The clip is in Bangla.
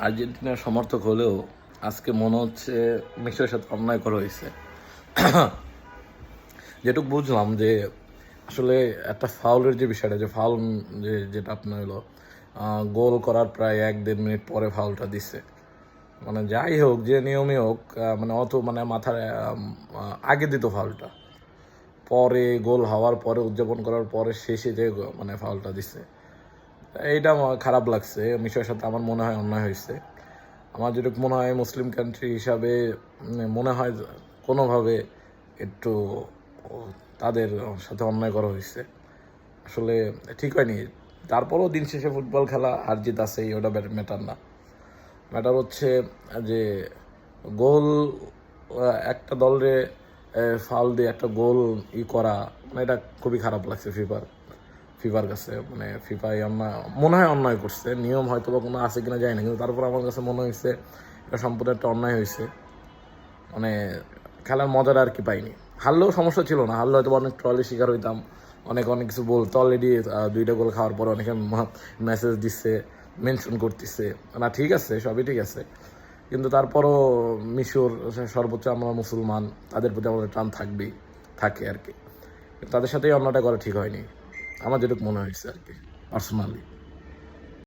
আর্জেন্টিনার সমর্থক হলেও আজকে মনে হচ্ছে মেসির সাথে অন্যায় করা হয়েছে। যেটুকু বুঝলাম যে আসলে একটা ফাউলের যে বিষয়টা, যে ফাউল যেটা আপনার হলো গোল করার প্রায় 1-1.5 মিনিট পরে ফাউলটা দিচ্ছে। মানে যাই হোক, যে নিয়মই হোক, মানে অত মানে মাথার আগে দিত ফাউলটা, পরে গোল হওয়ার পরে উদযাপন করার পরে শেষে যে মানে ফাউলটা দিচ্ছে, এইটা আমার খারাপ লাগছে। মিশরের সাথে আমার মনে হয় অন্যায় হয়েছে। আমার যেটুকু মনে হয় মুসলিম কান্ট্রি হিসাবে মনে হয় কোনোভাবে একটু তাদের সাথে অন্যায় করা হয়েছে, আসলে ঠিক হয়নি। তারপরেও দিন শেষে ফুটবল খেলা, হার জিত আছেই, ওটা ম্যাটার না। ম্যাটার হচ্ছে যে গোল, একটা দলের ফাউল দিয়ে একটা গোল করা, মানে এটা খুবই খারাপ লাগছে ফিফার কাছে। মানে ফিফাই অন্যায় মনে হয় অন্যায় করছে, নিয়ম হয়তো বা কোনো আছে কিনা যায় না, কিন্তু তারপর আমার কাছে মনে হয়েছে এটা সম্পূর্ণ একটা অন্যায় হয়েছে। মানে খেলার মজাটা আর কি পাইনি। হারলেও সমস্যা ছিল না, হারলে হয়তো অনেক ট্রলের শিকার হইতাম, অনেক কিছু বলতো। অলরেডি 2টা গোল খাওয়ার পরে অনেকে মেসেজ দিচ্ছে, মেনশন করতেছে, না ঠিক আছে, সবই ঠিক আছে, কিন্তু তারপরও মিশর সর্বোচ্চ আমরা মুসলমান, তাদের প্রতি আমাদের টান থাকবেই, থাকে আর কি। তাদের সাথেই অন্যটা করা ঠিক হয়নি, আমার যেটুকু মনে হয়েছে আর কি, পার্সোনালি।